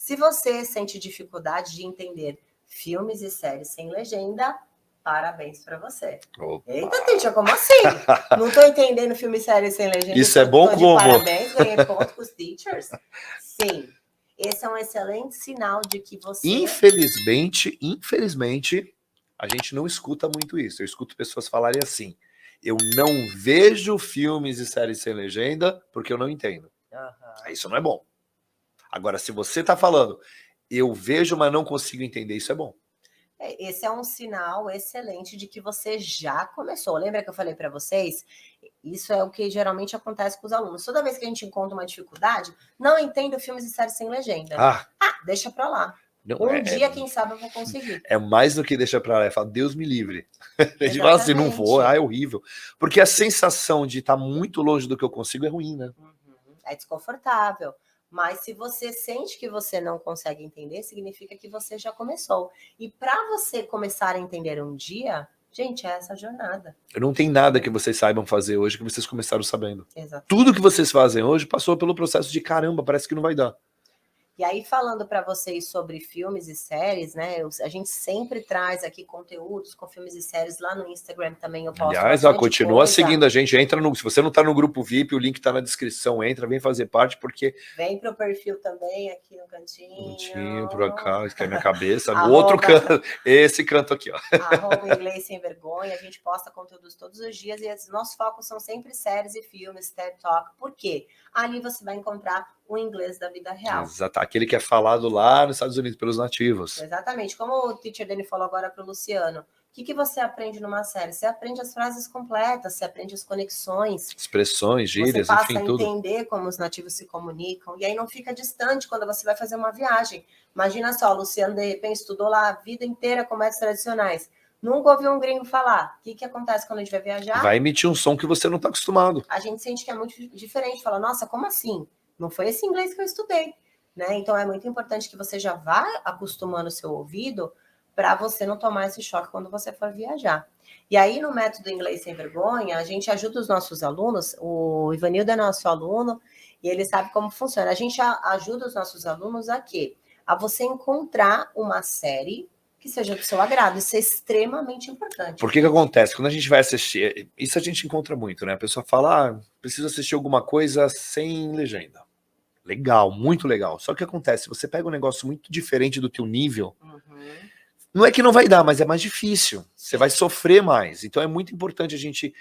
Se você sente dificuldade de entender filmes e séries sem legenda, parabéns para você. Opa. Eita, Teacher, como assim? Não tô entendendo filme e série sem legenda. Isso é bom como? Parabéns, ganhei ponto com os teachers. Sim, esse é um excelente sinal de que você... Infelizmente, a gente não escuta muito isso. Eu escuto pessoas falarem assim, eu não vejo filmes e séries sem legenda porque eu não entendo. Isso não é bom. Agora, se você tá falando, eu vejo, mas não consigo entender, isso é bom. Esse é um sinal excelente de que você já começou. Lembra que eu falei para vocês? Isso é o que geralmente acontece com os alunos. Toda vez que a gente encontra uma dificuldade, não entendo filmes e séries sem legenda. Deixa para lá. Não, dia, quem sabe, eu vou conseguir. É mais do que deixa pra lá, é falar, Deus me livre. A gente fala assim, não vou, é horrível. Porque a sensação de estar muito longe do que eu consigo é ruim, né? É desconfortável. Mas se você sente que você não consegue entender, significa que você já começou. E para você começar a entender um dia, gente, é essa jornada. Não tem nada que vocês saibam fazer hoje que vocês começaram sabendo. Exatamente. Tudo que vocês fazem hoje passou pelo processo de caramba, parece que não vai dar. E aí, falando para vocês sobre filmes e séries, né? A gente sempre traz aqui conteúdos com filmes e séries lá no Instagram também. Eu posto. Aliás, continua seguindo a gente. Entra no. Se você não tá no grupo VIP, o link tá na descrição. Entra, vem fazer parte, porque. Vem pro perfil também aqui no cantinho. Cantinho, por cá, isso que é minha cabeça. No outro canto, esse canto aqui, ó. @inglês sem vergonha. A gente posta conteúdos todos os dias e os nossos focos são sempre séries e filmes, TED Talk. Por quê? Ali você vai encontrar o inglês da vida real. Exato, aquele que é falado lá nos Estados Unidos pelos nativos. Exatamente, como o teacher Dani falou agora para o Luciano, o que você aprende numa série? Você aprende as frases completas, você aprende as conexões. Expressões, gírias, você passa enfim, tudo. a entender como os nativos se comunicam, e aí não fica distante quando você vai fazer uma viagem. Imagina só, o Luciano de repente estudou lá a vida inteira comédias tradicionais. Nunca ouviu um gringo falar. O que acontece quando a gente vai viajar? Vai emitir um som que você não está acostumado. A gente sente que é muito diferente. Fala, nossa, como assim? Não foi esse inglês que eu estudei. Né? Então é muito importante que você já vá acostumando o seu ouvido para você não tomar esse choque quando você for viajar. E aí, no método Inglês Sem Vergonha, a gente ajuda os nossos alunos, o Ivanildo é nosso aluno, e ele sabe como funciona. A gente ajuda os nossos alunos a quê? A você encontrar uma série que seja do seu agrado. Isso é extremamente importante. Por que acontece? Quando a gente vai assistir, isso a gente encontra muito, né? A pessoa fala, preciso assistir alguma coisa sem legenda. Legal, muito legal. Só que acontece, você pega um negócio muito diferente do teu nível, não é que não vai dar, mas é mais difícil. Você vai sofrer mais. Então é muito importante a gente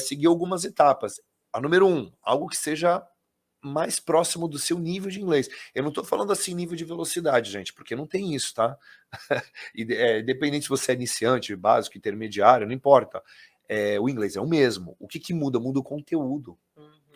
seguir algumas etapas. A número 1, algo que seja mais próximo do seu nível de inglês. Eu não tô falando assim nível de velocidade, gente, porque não tem isso, tá? Independente se você é iniciante, básico, intermediário, não importa. O inglês é o mesmo. O que muda? Muda o conteúdo.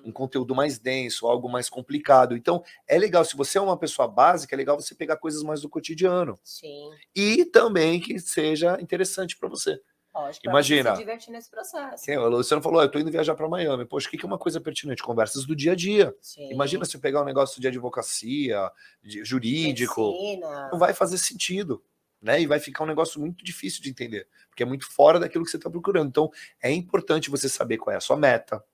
Um conteúdo mais denso, algo mais complicado. Então, é legal, se você é uma pessoa básica, é legal você pegar coisas mais do cotidiano. Sim. E também que seja interessante para você. Lógico, imagina, você se divertir nesse processo. O Luciano falou, eu tô indo viajar para Miami. Poxa, o que é uma coisa pertinente? Conversas do dia a dia. Sim. Imagina se eu pegar um negócio de advocacia, de jurídico. Medicina. Não vai fazer sentido. Né? E vai ficar um negócio muito difícil de entender. Porque é muito fora daquilo que você está procurando. Então, é importante você saber qual é a sua meta.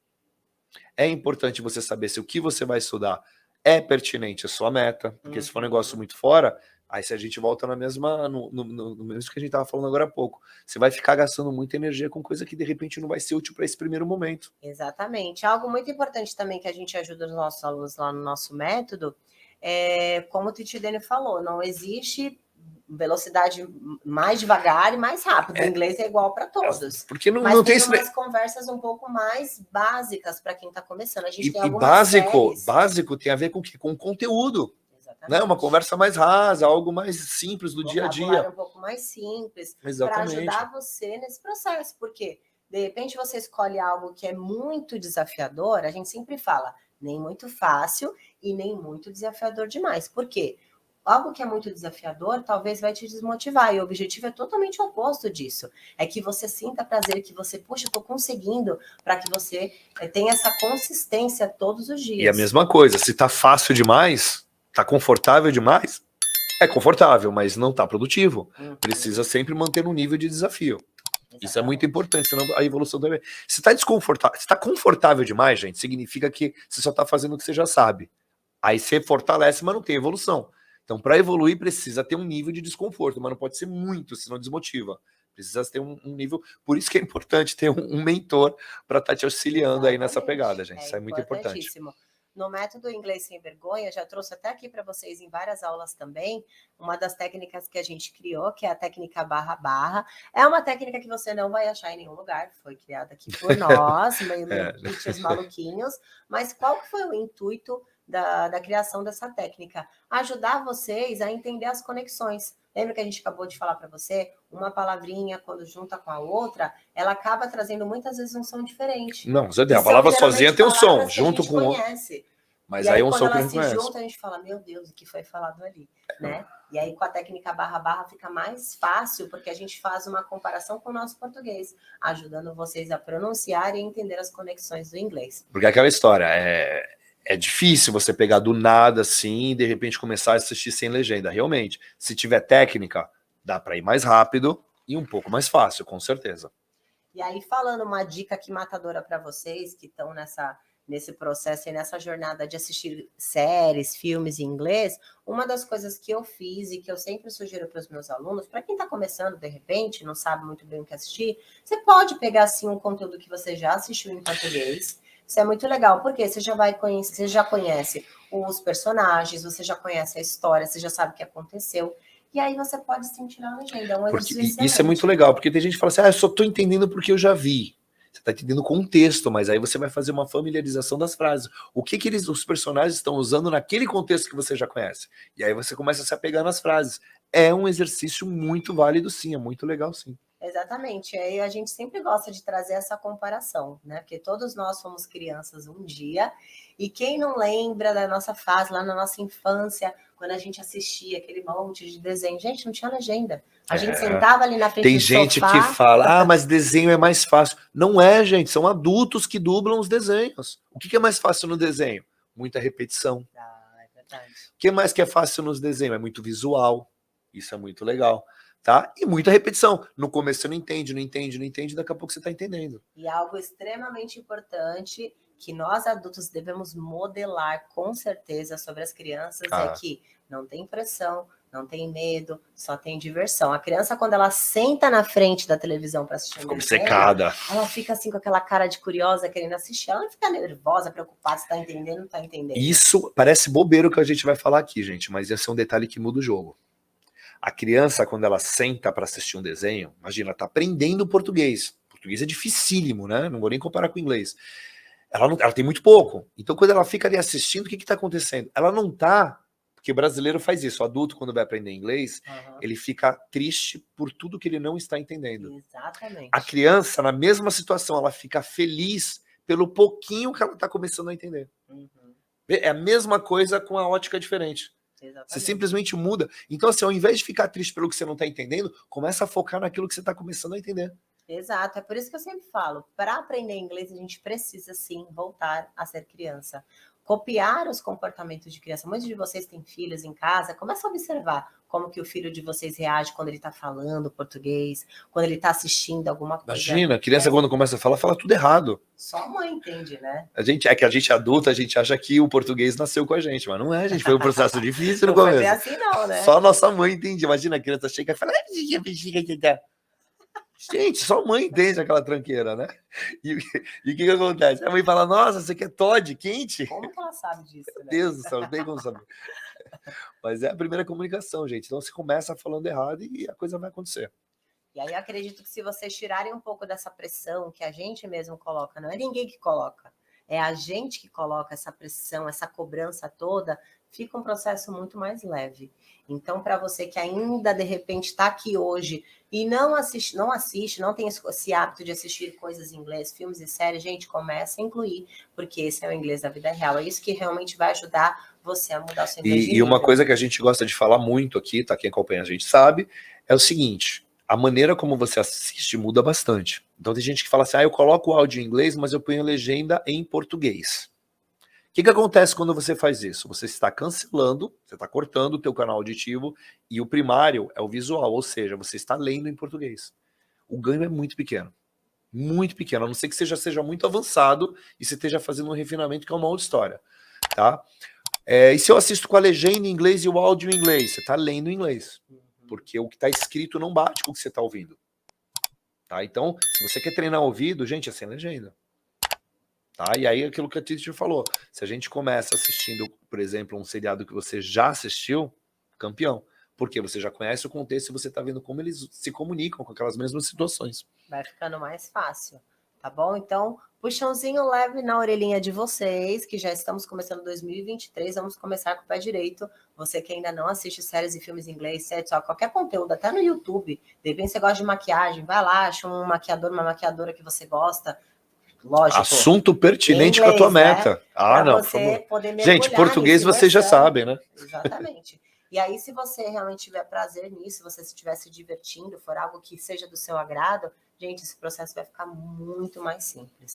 É importante você saber se o que você vai estudar é pertinente à sua meta, porque se for um negócio muito fora, aí se a gente volta na mesma, no mesmo que a gente estava falando agora há pouco, você vai ficar gastando muita energia com coisa que de repente não vai ser útil para esse primeiro momento. Exatamente. Algo muito importante também que a gente ajuda os nossos alunos lá no nosso método, como o Titi Dani falou, não existe velocidade mais devagar e mais rápido. O inglês é igual para todos. Porque não tem tem umas conversas um pouco mais básicas para quem está começando. A gente tem algumas básico tem a ver com o quê? Com o conteúdo. Né? Uma conversa mais rasa, algo mais simples do dia a dia. Um pouco mais simples. Exatamente. Para ajudar você nesse processo. Porque, de repente, você escolhe algo que é muito desafiador, a gente sempre fala, nem muito fácil e nem muito desafiador demais. Por quê? Algo que é muito desafiador talvez vai te desmotivar, e o objetivo é totalmente o oposto disso. É que você sinta prazer, que você, puxa, eu tô conseguindo, para que você tenha essa consistência todos os dias. E a mesma coisa, se tá fácil demais, tá confortável demais, é confortável, mas não tá produtivo. Precisa sempre manter um nível de desafio. Exatamente. Isso é muito importante, senão a evolução também. Se tá desconfortável, se tá confortável demais, gente, significa que você só tá fazendo o que você já sabe. Aí você fortalece, mas não tem evolução. Então, para evoluir, precisa ter um nível de desconforto, mas não pode ser muito, senão desmotiva. Precisa ter um nível. Por isso que é importante ter um mentor para estar te auxiliando aí nessa pegada, gente. Isso é muito importante. Importantíssimo. No método Inglês Sem Vergonha, já trouxe até aqui para vocês em várias aulas também, uma das técnicas que a gente criou, que é a técnica barra-barra. É uma técnica que você não vai achar em nenhum lugar, foi criada aqui por nós, meio pitches maluquinhos, mas qual que foi o intuito da criação dessa técnica? Ajudar vocês a entender as conexões. Lembra que a gente acabou de falar para você? Uma palavrinha, quando junta com a outra, ela acaba trazendo muitas vezes um som diferente. Não, a palavra sozinha tem um som, junto com o outro. Mas e aí aí, é um quando som que a ela gente se conhece. junta, a gente fala, meu Deus, o que foi falado ali, né? E aí, com a técnica barra-barra, fica mais fácil, porque a gente faz uma comparação com o nosso português, ajudando vocês a pronunciar e entender as conexões do inglês. Porque aquela história, é difícil você pegar do nada assim e de repente começar a assistir sem legenda, realmente. Se tiver técnica, dá para ir mais rápido e um pouco mais fácil, com certeza. E aí, falando uma dica aqui matadora para vocês que estão nesse processo e nessa jornada de assistir séries, filmes em inglês, uma das coisas que eu fiz e que eu sempre sugiro para os meus alunos, para quem está começando de repente, não sabe muito bem o que assistir, você pode pegar assim um conteúdo que você já assistiu em português. Isso é muito legal, porque você já conhece os personagens, você já conhece a história, você já sabe o que aconteceu. E aí você pode sentir na legenda. Isso é muito legal, porque tem gente que fala assim, eu só estou entendendo porque eu já vi. Você está entendendo o contexto, mas aí você vai fazer uma familiarização das frases. O que os personagens estão usando naquele contexto que você já conhece. E aí você começa a se apegar nas frases. É um exercício muito válido, sim. É muito legal, sim. Exatamente. E aí a gente sempre gosta de trazer essa comparação, né? Porque todos nós fomos crianças um dia, e quem não lembra da nossa fase, lá na nossa infância, quando a gente assistia aquele monte de desenho, gente, não tinha legenda. A gente sentava ali na frente do sofá. Tem gente que fala, mas desenho é mais fácil. Não é, gente, são adultos que dublam os desenhos. O que é mais fácil no desenho? Muita repetição. É verdade. O que mais que é fácil nos desenhos? É muito visual. Isso é muito legal. Tá? E muita repetição. No começo você não entende, daqui a pouco você está entendendo. E algo extremamente importante que nós adultos devemos modelar com certeza sobre as crianças é que não tem pressão, não tem medo, só tem diversão. A criança, quando ela senta na frente da televisão para assistir um desenho, ela fica assim com aquela cara de curiosa querendo assistir, ela não fica nervosa, preocupada se está entendendo ou não está entendendo. Isso parece bobeiro que a gente vai falar aqui, gente, mas esse é um detalhe que muda o jogo. A criança, quando ela senta para assistir um desenho, imagina, ela está aprendendo português. Português é dificílimo, né? Não vou nem comparar com o inglês. Ela tem muito pouco. Então, quando ela fica ali assistindo, o que está acontecendo? Ela não está... Porque o brasileiro faz isso. O adulto, quando vai aprender inglês, ele fica triste por tudo que ele não está entendendo. Exatamente. A criança, na mesma situação, ela fica feliz pelo pouquinho que ela está começando a entender. É a mesma coisa com a ótica diferente. Exatamente. Você simplesmente muda. Então, assim, ao invés de ficar triste pelo que você não está entendendo, começa a focar naquilo que você está começando a entender. Exato, é por isso que eu sempre falo, para aprender inglês a gente precisa sim voltar a ser criança. Copiar os comportamentos de criança. Muitos de vocês têm filhos em casa, começa a observar como que o filho de vocês reage quando ele está falando português, quando ele está assistindo alguma coisa. Imagina, a criança quando começa a falar, fala tudo errado. Só a mãe entende, né? A gente é adulta, a gente acha que o português nasceu com a gente, mas não é, gente, foi um processo difícil no começo. Não foi assim não, né? Só a nossa mãe entende. Imagina, a criança chega e fala... Gente, só a mãe entende aquela tranqueira, né? E o que acontece? A mãe fala, nossa, você quer Toddy quente? Como que ela sabe disso, né? Meu Deus do céu, não tem como saber. Mas é a primeira comunicação, gente. Então você começa falando errado e a coisa vai acontecer. E aí eu acredito que se vocês tirarem um pouco dessa pressão que a gente mesmo coloca, não é ninguém que coloca, é a gente que coloca essa pressão, essa cobrança toda, fica um processo muito mais leve. Então, para você que ainda, de repente, está aqui hoje e não tem esse hábito de assistir coisas em inglês, filmes e séries, gente, começa a incluir, porque esse é o inglês da vida real. É isso que realmente vai ajudar você a mudar o seu inglês. E uma coisa que a gente gosta de falar muito aqui, tá? Quem acompanha a gente sabe, é o seguinte... A maneira como você assiste muda bastante. Então tem gente que fala assim, eu coloco o áudio em inglês, mas eu ponho a legenda em português. O que acontece quando você faz isso? Você está cancelando, você está cortando o teu canal auditivo e o primário é o visual, ou seja, você está lendo em português. O ganho é muito pequeno, a não ser que seja muito avançado e você esteja fazendo um refinamento que é uma outra história, tá? E se eu assisto com a legenda em inglês e o áudio em inglês? Você está lendo em inglês. Porque o que está escrito não bate com o que você está ouvindo. Tá? Então, se você quer treinar o ouvido, gente, é sem legenda. Tá? E aí, aquilo que a Titi falou. Se a gente começa assistindo, por exemplo, um seriado que você já assistiu, campeão. Porque você já conhece o contexto e você está vendo como eles se comunicam com aquelas mesmas situações. Vai ficando mais fácil, tá bom? Então, puxãozinho leve na orelhinha de vocês, que já estamos começando 2023, vamos começar com o pé direito. Você que ainda não assiste séries e filmes em inglês, só qualquer conteúdo, até no YouTube, de repente você gosta de maquiagem, vai lá, acha um maquiador, uma maquiadora que você gosta, lógico. Assunto pertinente com a tua meta. Né? Para não, você poder mergulhar. Gente, português vocês já sabem, né? Exatamente. E aí, se você realmente tiver prazer nisso, se você estiver se divertindo, for algo que seja do seu agrado, gente, esse processo vai ficar muito mais simples.